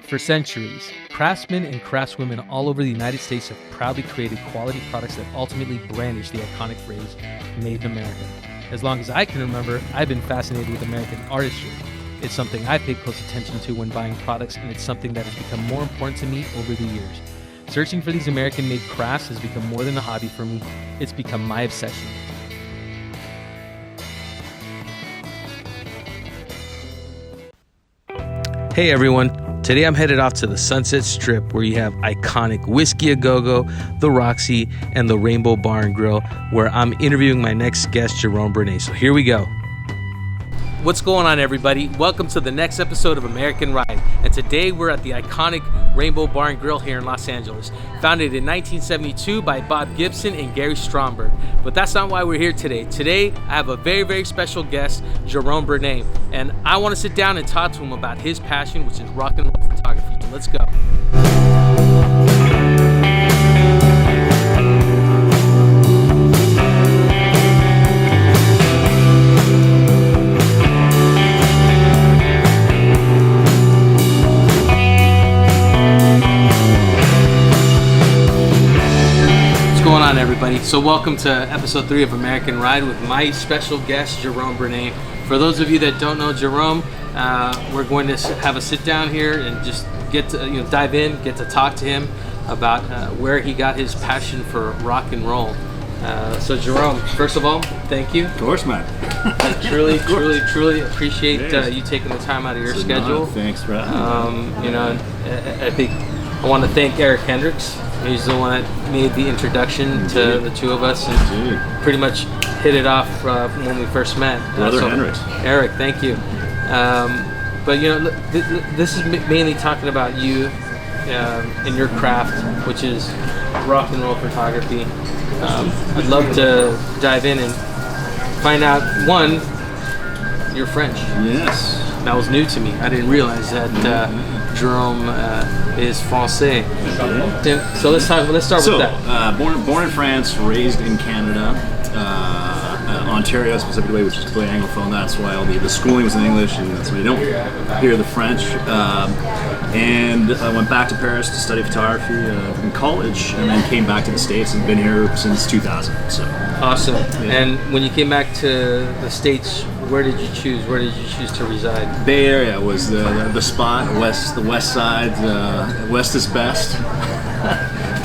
For centuries, craftsmen and craftswomen all over the United States have proudly created quality products that ultimately brandish the iconic phrase, Made in America. As long as I can remember, I've been fascinated with American artistry. It's something I pay close attention to when buying products, and it's something that has become more important to me over the years. Searching for these American-made crafts has become more than a hobby for me. It's become my obsession. Hey everyone, today I'm headed off to the Sunset Strip where you have iconic Whiskey A Go-Go, the Roxy, and the Rainbow Bar and Grill, where I'm interviewing my next guest, Jérôme Brunet. So here we go. What's going on, everybody? Welcome to the next episode of American Ride. And today we're at the iconic Rainbow Bar and Grill here in Los Angeles, founded in 1972 by Bob Gibson and Gary Stromberg. But that's not why we're here today. Today, I have a very, very special guest, Jérôme Brunet. And I want to sit down and talk to him about his passion, which is rock and roll photography. So let's go. Everybody, so welcome to episode 3 of American Ride with my special guest, Jérôme Brunet. For those of you that don't know Jérôme, we're going to have a sit down here and just get to dive in, get to talk to him about where he got his passion for rock and roll. So Jérôme, first of all, thank you. Of course, man. I truly appreciate you taking the time out of your schedule. Thanks for having me. I think I want to thank Hendrikx. He's the one that made the introduction to the two of us and pretty much hit it off from when we first met. Brother Hendrikx. Eric, thank you. But this is mainly talking about you and your craft, which is rock and roll photography. I'd love to dive in and find out, one, you're French. Yes. That was new to me. I didn't realize that Jérôme is Francais. So let's start with that. Born in France, raised in Canada, Ontario specifically, which is completely Anglophone. That's why all the schooling was in English, and that's why you don't hear the French. And I went back to Paris to study photography in college, and then came back to the States and been here since 2000. So awesome. Yeah. And when you came back to the States, where did you choose? Where did you choose to reside? Bay Area was the spot. The West Side. West is best,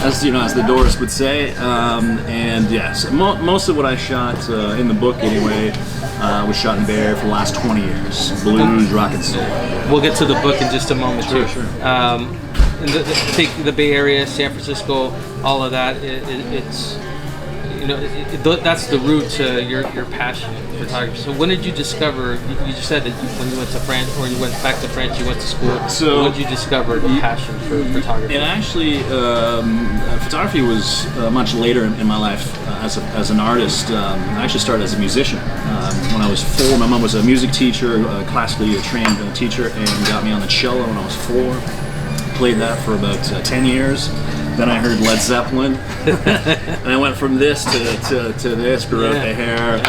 as the Doors would say. And yes, most of what I shot in the book anyway was shot in Bay Area for the last 20 years. Blues, rock and soul. We'll get to the book in just a moment too. Sure. And take the Bay Area, San Francisco, all of that. It's that's the root to your passion for photography. So when did you discover? You just said that when you went to France, or you went back to France, you went to school. So when did you discover the passion for photography? And actually, photography was much later in my life as an artist. I actually started as a musician. When I was 4, my mom was a music teacher, classically trained teacher, and got me on the cello when I was 4. Played that for about 10 years. Then I heard Led Zeppelin, and I went from this to this, grew out the hair.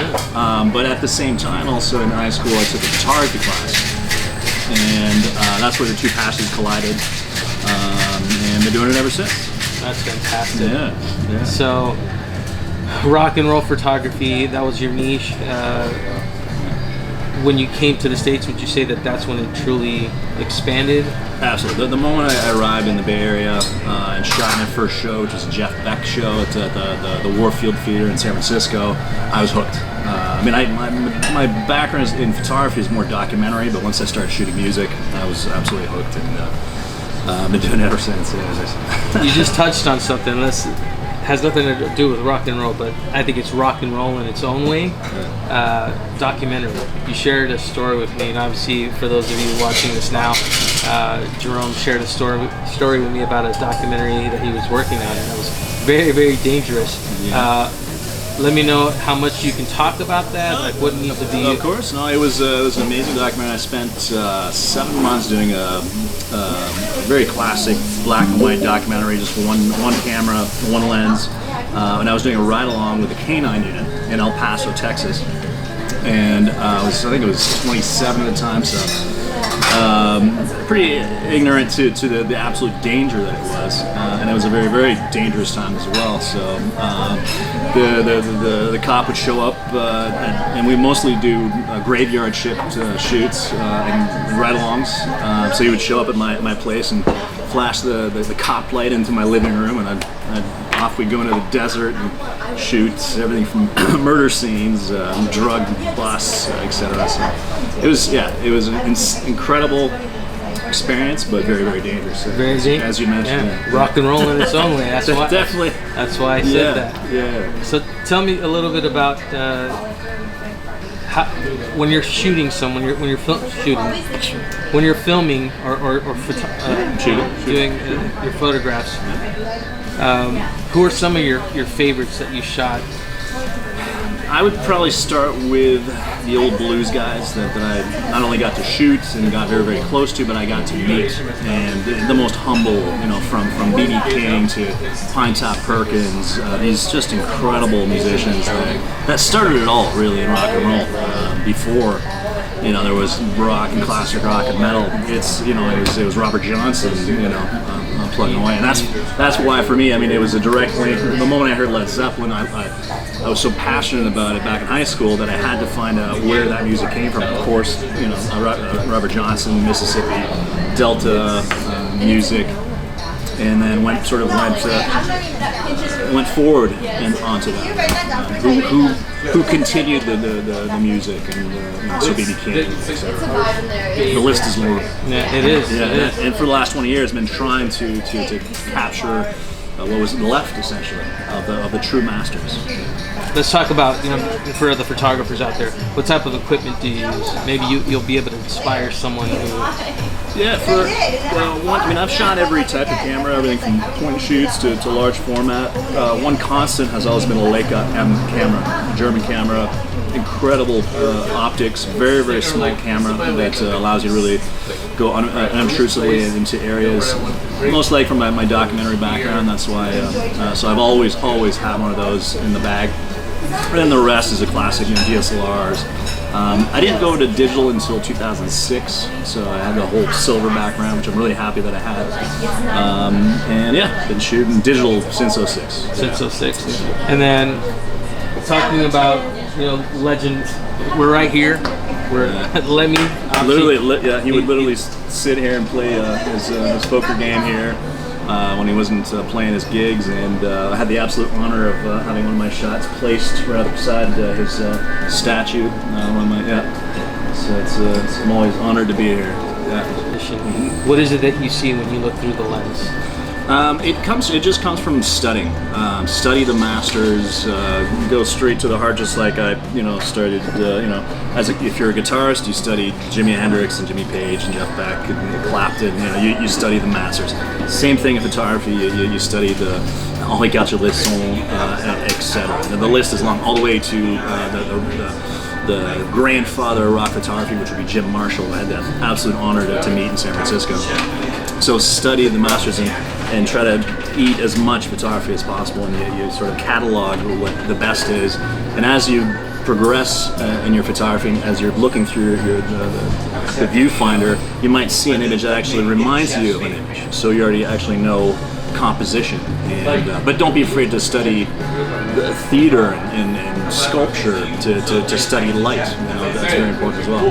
But at the same time, also in high school, I took a photography class, and that's where the two passions collided, and been doing it ever since. That's fantastic. Yeah. So, rock and roll photography, that was your niche. When you came to the States, would you say that that's when it truly expanded? Absolutely. The moment I arrived in the Bay Area and shot my first show, which was a Jeff Beck show at the Warfield Theater in San Francisco, I was hooked. My background in photography is more documentary, but once I started shooting music, I was absolutely hooked, and I've been doing it ever since. You just touched on something. Has nothing to do with rock and roll, but I think it's rock and roll in its own way. Documentary. You shared a story with me, and obviously for those of you watching this now, Jérôme shared a story with me about a documentary that he was working on, and it was very, very dangerous. Yeah. Let me know how much you can talk about that, like what needs to be... Of course. No, it was an amazing documentary. I spent 7 months doing a very classic black and white documentary, just one camera, one lens. And I was doing a ride-along with the K9 unit in El Paso, Texas. And I think it was 27 at the time, so pretty ignorant to the absolute danger that it was, and it was a very, very dangerous time as well. So the cop would show up, and we mostly do graveyard shift shoots and ride-alongs. So he would show up at my place and flash the cop light into my living room, and off we go into the desert and shoot everything from murder scenes, drug busts, etc. So it was an incredible experience, but very, very dangerous. Very dangerous, as you mentioned. Yeah. Rock and roll in its own way. That's why. Definitely. That's why I said that. Yeah. So tell me a little bit about when you're shooting someone, when you're filming or doing your photographs. Who are some of your favorites that you shot? I would probably start with the old blues guys that I not only got to shoot and got very, very close to, but I got to meet, and the most humble, from B.B. King to Pinetop Perkins, these just incredible musicians that started it all really in rock and roll. Before there was rock and classic rock and metal, it was Robert Johnson, plugging away, and that's why for me, it was a direct link. The moment I heard Led Zeppelin, I was so passionate about it back in high school that I had to find out where that music came from. Of course, Robert Johnson, Mississippi Delta music, and then went forward and onto that. Who continued the music, and so B.B. King, etc. The list is long. Yeah, it is. Yeah, it is. And for the last 20 years, I've been trying to capture what was left, essentially, of the true masters. Let's talk about, for the photographers out there, what type of equipment do you use? Maybe you'll be able to inspire someone who... Yeah, I've shot every type of camera, everything from point and shoots to large format. One constant has always been a Leica M camera, a German camera. Incredible optics, very, very small camera that allows you to really go unobtrusively into areas. Most like from my documentary background, that's why. So I've always had one of those in the bag. And then the rest is a classic, DSLRs. I didn't go to digital until 2006, so I had the whole silver background, which I'm really happy that I had. And yeah, been shooting digital since 06. Since 06. And then talking about, legend, we're right here. We're at Lemmy. Literally, he would literally sit here and play his poker game here. When he wasn't playing his gigs, and I had the absolute honor of having one of my shots placed right beside his statue. So I'm always honored to be here. Yeah. What is it that you see when you look through the lens? It just comes from studying. Study the masters. Go straight to the heart, just like I, started. If you're a guitarist, you study Jimi Hendrix and Jimmy Page and Jeff Beck and Clapton. You study the masters. Same thing in photography. You study the Henri Cartier-Bresson, etc. The list is long, all the way to the grandfather of rock photography, which would be Jim Marshall. I had the absolute honor to meet in San Francisco. So study the masters and try to eat as much photography as possible, and you sort of catalog what the best is. And as you progress in your photography, as you're looking through the viewfinder, you might see an image that actually reminds you of an image. So you already actually know composition. But don't be afraid to study the theater and sculpture to study light. That's very important as well.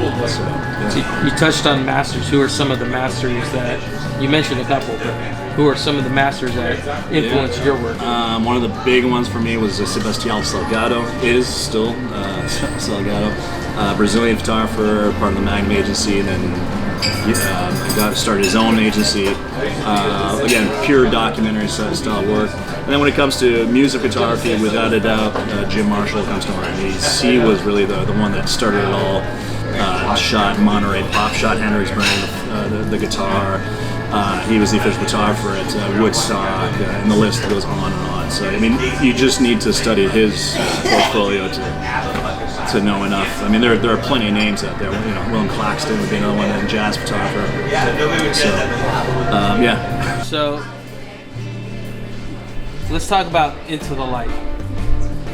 So you touched on masters. Who are some of the masters that you mentioned? A couple, but who are some of the masters that influenced your work? One of the big ones for me was Sebastião Salgado. Is still Salgado, Brazilian photographer, part of the Magnum agency, and then started his own agency. Again, pure documentary style work. And then when it comes to music photography, without a doubt, Jim Marshall comes to mind. He was really the one that started it all. Shot Monterey Pop, shot Hendrikx brand, the guitar. He was the official photographer at Woodstock, and the list goes on and on. So you just need to study his portfolio to know enough. There are plenty of names out there. William Claxton would be another one, and jazz photographer. So let's talk about Into the Light.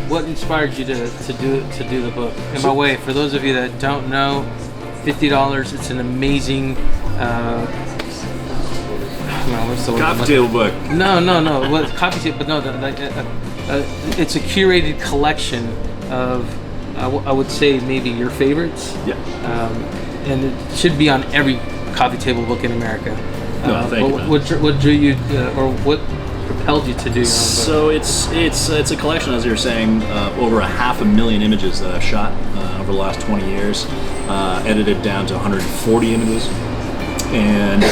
What inspired you to do the book? And by the way, for those of you that don't know, $50. It's an amazing What's the word? Coffee table book. No. What coffee table? But no, it's a curated collection of, I would say maybe your favorites. Yeah. And it should be on every coffee table book in America. No, thank you, man. What drew you, or what propelled you to do your own book? So it's a collection, as you were saying, over 500,000 images that I've shot over the last 20 years, edited down to 140 images, and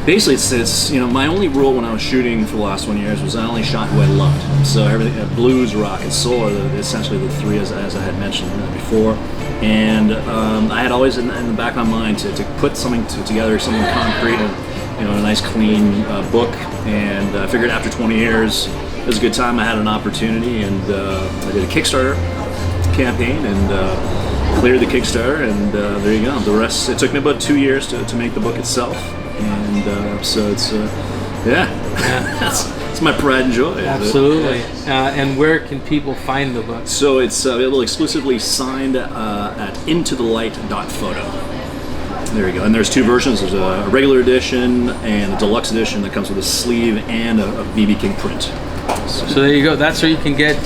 basically it's my only rule when I was shooting for the last 20 years was I only shot who I loved. So everything, blues, rock, and soul are essentially the three as I had mentioned before. And I had always in the back of my mind to put something together, something concrete, and a nice clean book. And I figured after 20 years, it was a good time. I had an opportunity, and I did a Kickstarter campaign and cleared the Kickstarter, and there you go. The rest, it took me about 2 years to make the book itself, and so it's it's my pride and joy. Absolutely. And where can people find the book? So it's available exclusively signed at intothelight.photo. There you go. And there's two versions. There's a regular edition and a deluxe edition that comes with a sleeve and a BB King print. So there you go. That's where you can get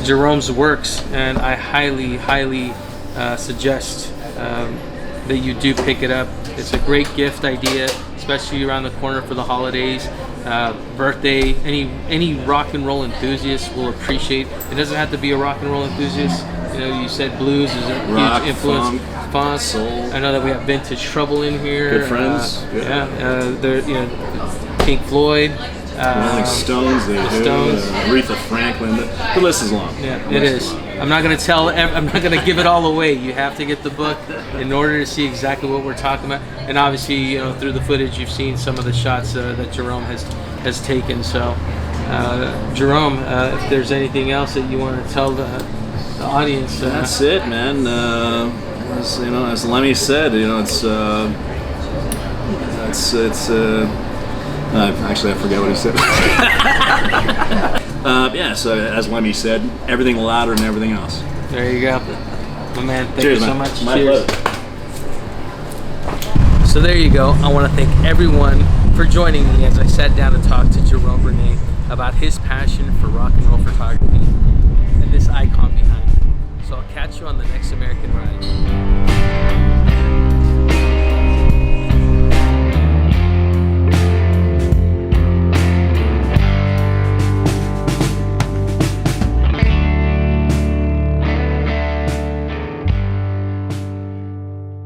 Jerome's works, and I highly suggest that you do pick it up. It's a great gift idea, especially around the corner for the holidays, birthday. Any rock and roll enthusiast will appreciate. It doesn't have to be a rock and roll enthusiast. You said blues is a rock, huge influence. Funk, soul. I know that we have Vintage Trouble in here. Good friends. Pink Floyd. Rolling Stones, Stones. Aretha Franklin. The list is long. Yeah, it is. I'm not going to give it all away. You have to get the book in order to see exactly what we're talking about. And obviously, through the footage, you've seen some of the shots that Jerome has taken. So, Jerome, if there's anything else that you want to tell the audience, that's it, man. As Lemmy said, actually, I forget what he said. So as Lemmy said, everything louder than everything else. There you go. My man, thank Cheers, you so man. much. My Cheers. pleasure. So there you go. I want to thank everyone for joining me as I sat down to talk to Jérôme Brunet about his passion for rock and roll photography and this icon behind him. So I'll catch you on the next American Ride.